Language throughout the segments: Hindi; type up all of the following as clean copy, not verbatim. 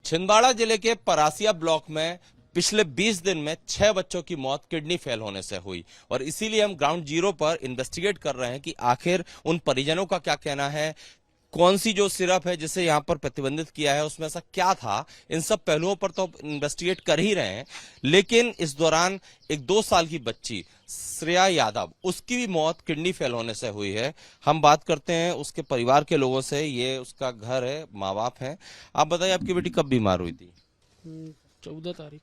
छिंदवाड़ा जिले के परासिया ब्लॉक में पिछले 20 दिन में 6 बच्चों की मौत किडनी फेल होने से हुई और इसीलिए हम ग्राउंड जीरो पर इन्वेस्टिगेट कर रहे हैं कि आखिर उन परिजनों का क्या कहना है, कौन सी जो सिरप है जिसे यहां पर प्रतिबंधित किया है उसमें ऐसा क्या था। इन सब पहलुओं पर तो इन्वेस्टिगेट कर ही रहे हैं, लेकिन इस दौरान एक 2 साल की बच्ची श्रेया यादव, उसकी भी मौत किडनी फेल होने से हुई है। हम बात करते हैं उसके परिवार के लोगों से। ये उसका घर है, माँ बाप हैं। आप बताइए, आपकी बेटी कब बीमार हुई थी? 14 तारीख।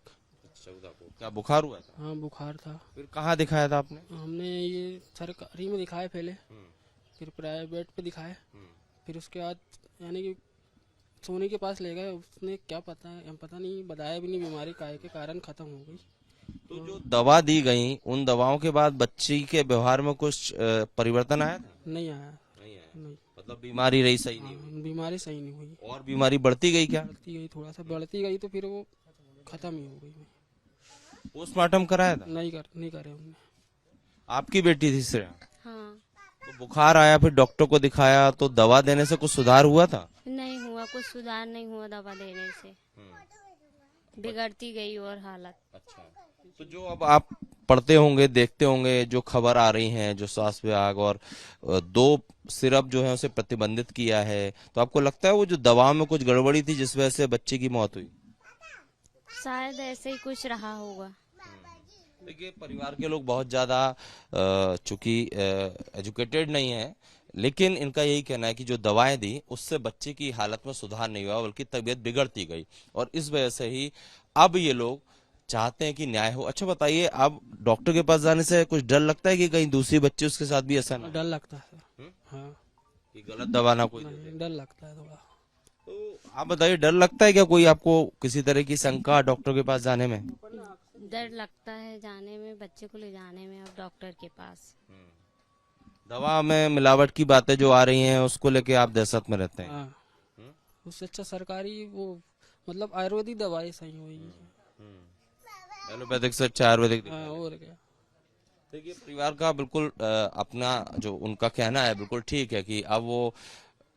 14 को। क्या बुखार हुआ था? हाँ, बुखार था। फिर कहाँ दिखाया था आपने? हमने ये सरकारी में दिखाया पहले, फिर प्राइवेट पे दिखाया, फिर उसके बाद यानी कि सोनी के पास ले गए। उसने क्या पता नहीं बताया भी नहीं, बीमारी काहे के कारण खत्म हो गई। तो जो दवा दी गई, उन दवाओं के बाद बच्ची के व्यवहार में कुछ परिवर्तन आया था? नहीं आया। नहीं। मतलब बीमारी रही सही नहीं हुई? बीमारी सही नहीं हुई। और बीमारी बढ़ती गई क्या? बढ़ती गई, थोड़ा सा बढ़ती गई, तो फिर वो खत्म ही हो गई। पोस्टमार्टम कराया था? नहीं करे हमने। आपकी बेटी थी श्रेया? हाँ। तो बुखार आया, फिर डॉक्टर को दिखाया, तो दवा देने से कुछ सुधार हुआ था? नहीं हुआ, कुछ सुधार नहीं हुआ दवा देने से, बिगड़ती गई और हालत। अच्छा, तो जो अब आप पढ़ते होंगे, देखते होंगे, जो खबर आ रही है, जो स्वास्थ्य विभाग और 2 सिरप जो है उसे प्रतिबंधित किया है, तो आपको लगता है वो जो दवा में कुछ गड़बड़ी थी जिस वजह से बच्चे की मौत हुई? शायद ऐसे ही कुछ रहा होगा। देखिए, परिवार के लोग बहुत ज्यादा चूंकि एजुकेटेड नहीं है, लेकिन इनका यही कहना है कि जो दवाएं दी उससे बच्चे की हालत में सुधार नहीं हुआ, बल्कि तबीयत बिगड़ती गई और इस वजह से ही अब ये लोग चाहते हैं कि न्याय हो। अच्छा बताइए, अब डॉक्टर के पास जाने से कुछ डर लगता है कि कहीं दूसरी बच्ची उसके साथ भी ऐसा ना? डर लगता है सर। हाँ, कि गलत दवा ना कोई दे दे। डर लगता है थोड़ा। तो आप बताइए, डर लगता है क्या? कोई आपको किसी तरह की शंका डॉक्टर के पास जाने में? डर लगता है जाने में, बच्चे को ले जाने में अब डॉक्टर के पास। दवा में मिलावट की बातें जो आ रही हैं उसको लेके आप दहशत में रहते हैं? हाँ, उससे अच्छा सरकारी वो मतलब आयुर्वेदिक दवाई सही हुई। एलोपैथिक से अच्छा आयुर्वेदिक? हाँ, और क्या। देखिए, परिवार का बिल्कुल अपना जो उनका कहना है बिल्कुल ठीक है कि अब वो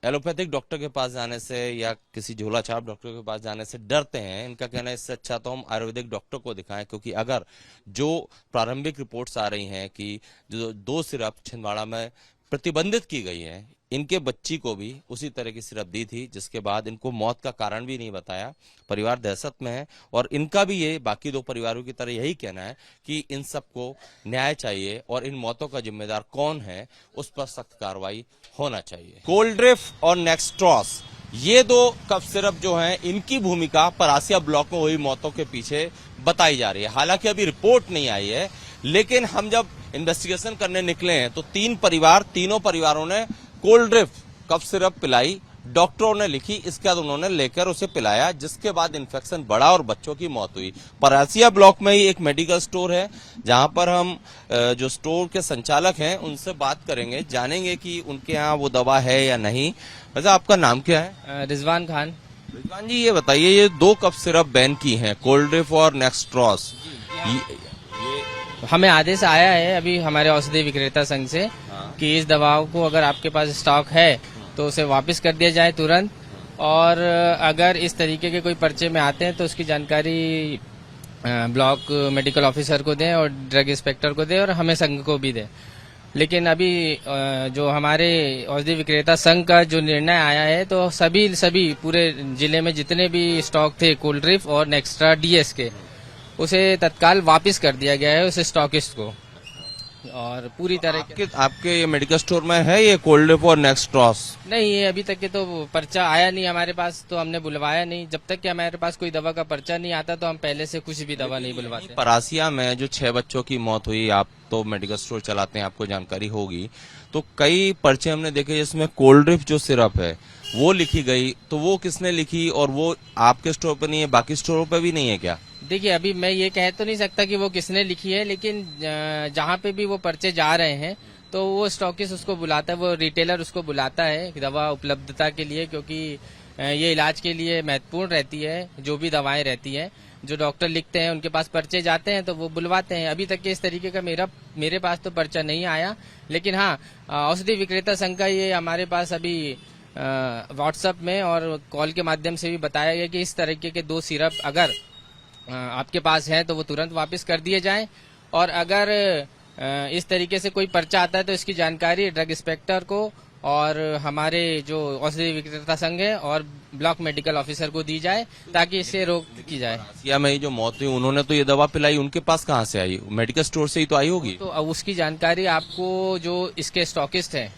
एलोपैथिक डॉक्टर के पास जाने से या किसी झोला छाप डॉक्टर के पास जाने से डरते हैं। इनका कहना है इससे अच्छा तो हम आयुर्वेदिक डॉक्टर को दिखाएं, क्योंकि अगर जो प्रारंभिक रिपोर्ट्स आ रही हैं कि जो 2 सिरप छिंदवाड़ा में प्रतिबंधित की गई है, इनके बच्ची को भी उसी तरह की सिरप दी थी, जिसके बाद इनको मौत का कारण भी नहीं बताया। परिवार दहशत में है और इनका भी ये बाकी 2 परिवारों की तरह यही कहना है कि इन सबको न्याय चाहिए और इन मौतों का जिम्मेदार कौन है उस पर सख्त कार्रवाई होना चाहिए। कोल्ड्रिफ और नेक्स्ट्रॉस, ये 2 कफ सिरप जो हैं, इनकी भूमिका परासिया ब्लॉक में हुई मौतों के पीछे बताई जा रही है। हालांकि अभी रिपोर्ट नहीं आई है, लेकिन हम जब इन्वेस्टिगेशन करने निकले हैं तो तीनों परिवारों ने कोल्ड्रिफ कफ सिरप पिलाई, डॉक्टरों ने लिखी, इसके बाद उन्होंने लेकर उसे पिलाया, जिसके बाद इन्फेक्शन बढ़ा और बच्चों की मौत हुई। परासिया ब्लॉक में ही एक मेडिकल स्टोर है, जहां पर हम जो स्टोर के संचालक हैं उनसे बात करेंगे, जानेंगे कि उनके यहाँ वो दवा है या नहीं। वैसे आपका नाम क्या है? रिजवान खान। रिजवान जी, ये बताइए, ये 2 कफ सिरप बैन की हैं, कोल्ड्रिफ और नेक्स्ट्रॉस, हमें आदेश आया है अभी हमारे औषधि विक्रेता संघ से कि इस दवाओं को अगर आपके पास स्टॉक है तो उसे वापस कर दिया जाए तुरंत, और अगर इस तरीके के कोई पर्चे में आते हैं तो उसकी जानकारी ब्लॉक मेडिकल ऑफिसर को दें और ड्रग इंस्पेक्टर को दें और हमें संघ को भी दें। लेकिन अभी जो हमारे औषधि विक्रेता संघ का जो निर्णय आया है, तो सभी पूरे जिले में जितने भी स्टॉक थे कोल्ड्रिफ और नेक्स्ट्रा डीएस के, उसे तत्काल वापस कर दिया गया है उस स्टॉकिस्ट को। और पूरी तरह आपके ये मेडिकल स्टोर में है ये कोल्ड्रिफ और नेक्स्ट्रॉस? नहीं, ये अभी तक के तो पर्चा आया नहीं हमारे पास, तो हमने बुलवाया नहीं। जब तक कि हमारे पास कोई दवा का पर्चा नहीं आता तो हम पहले से कुछ भी दवा नहीं बुलवाते। परासिया में जो 6 बच्चों की मौत हुई, आप तो मेडिकल स्टोर चलाते हैं, आपको जानकारी होगी, तो कई पर्चे हमने देखे जिसमें कोल्ड्रिफ जो सिरप है वो लिखी गई, तो वो किसने लिखी और वो आपके स्टोर पर नहीं है, बाकी स्टोरों पर भी नहीं है क्या? देखिए, अभी मैं ये कह तो नहीं सकता कि वो किसने लिखी है, लेकिन जहाँ पे भी वो पर्चे जा रहे हैं तो वो स्टॉकिस्ट उसको बुलाता है, वो रिटेलर उसको बुलाता है दवा उपलब्धता के लिए, क्योंकि ये इलाज के लिए महत्वपूर्ण रहती है। जो भी दवाएं रहती है, जो डॉक्टर लिखते हैं उनके पास पर्चे जाते हैं तो वो बुलवाते हैं। अभी तक के इस तरीके का मेरे पास तो पर्चा नहीं आया, लेकिन हाँ, औषधि विक्रेता संघ का ये हमारे पास अभी व्हाट्सएप में और कॉल के माध्यम से भी बताया गया कि इस तरीके के 2 सिरप अगर आपके पास हैं तो वो तुरंत वापस कर दिए जाएं, और अगर इस तरीके से कोई पर्चा आता है तो इसकी जानकारी ड्रग इंस्पेक्टर को और हमारे जो औषधि विक्रेता संघ है और ब्लॉक मेडिकल ऑफिसर को दी जाए ताकि इससे रोक की जाए। या में जो मौत हुई उन्होंने तो ये दवा पिलाई, उनके पास कहाँ से आई? मेडिकल स्टोर से ही तो आई होगी। तो अब उसकी जानकारी आपको जो इसके स्टॉकिस्ट हैं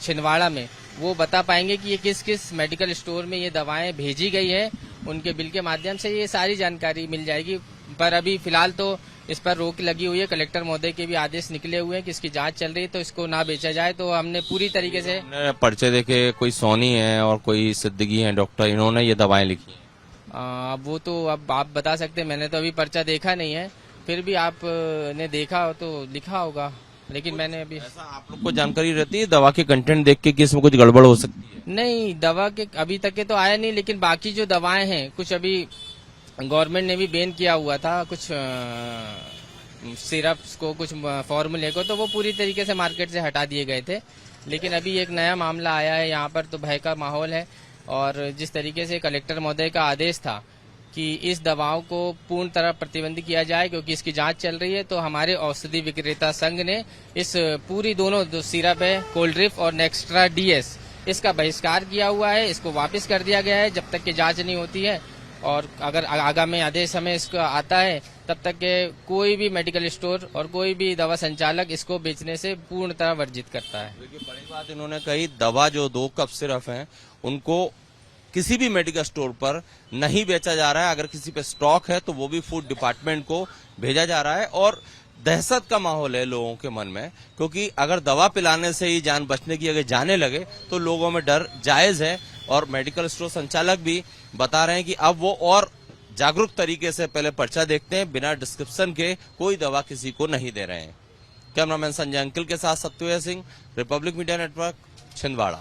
छिंदवाड़ा में वो बता पाएंगे कि ये किस किस मेडिकल स्टोर में ये दवाएं भेजी गई है, उनके बिल के माध्यम से ये सारी जानकारी मिल जाएगी। पर अभी फिलहाल तो इस पर रोक लगी हुई है, कलेक्टर महोदय के भी आदेश निकले हुए हैं कि इसकी जांच चल रही है, तो इसको ना बेचा जाए। तो हमने पूरी तरीके से पर्चे देखे, कोई सोनी है और कोई सिद्दीकी है डॉक्टर, इन्होंने ये दवाएं लिखी हैं। वो तो अब आप बता सकते हैं, मैंने तो अभी पर्चा देखा नहीं है, फिर भी आपने देखा हो तो लिखा होगा, लेकिन मैंने अभी ऐसा आप लोग को जानकारी रहती है दवा के कंटेंट देख के कि इसमें कुछ गड़बड़ हो सकती है? नहीं, दवा के अभी तक के तो आया नहीं, लेकिन बाकी जो दवाएं हैं कुछ अभी गवर्नमेंट ने भी बैन किया हुआ था, कुछ सिरप्स को, कुछ फॉर्मूले को, तो वो पूरी तरीके से मार्केट से हटा दिए गए थे। लेकिन अभी एक नया मामला आया है यहाँ पर, तो भय का माहौल है। और जिस तरीके से कलेक्टर महोदय का आदेश था कि इस दवाओं को पूर्ण तरह प्रतिबंध किया जाए क्योंकि इसकी जांच चल रही है, तो हमारे औषधि विक्रेता संघ ने इस पूरी दोनों जो सिरप है कोल्ड्रिफ और नेक्स्ट्रा डीएस, इसका बहिष्कार किया हुआ है। इसको वापस कर दिया गया है जब तक कि जांच नहीं होती है, और अगर आगामी आदेश हमें इसका आता है तब तक के कोई भी मेडिकल स्टोर और कोई भी दवा संचालक इसको बेचने से पूर्णतः वर्जित करता है। देखिए, बड़ी बात इन्होंने कही, दवा जो 2 कप सिरप हैं उनको किसी भी मेडिकल स्टोर पर नहीं बेचा जा रहा है। अगर किसी पे स्टॉक है तो वो भी फूड डिपार्टमेंट को भेजा जा रहा है। और दहशत का माहौल है लोगों के मन में, क्योंकि अगर दवा पिलाने से ही जान बचने की अगर जाने लगे तो लोगों में डर जायज है। और मेडिकल स्टोर संचालक भी बता रहे हैं कि अब वो और जागरूक तरीके से पहले पर्चा देखते हैं, बिना डिस्क्रिप्शन के कोई दवा किसी को नहीं दे रहे हैं। कैमरामैन संजय अंकिल के साथ Satyaved Singh, Republic Media Network, Chhindwara.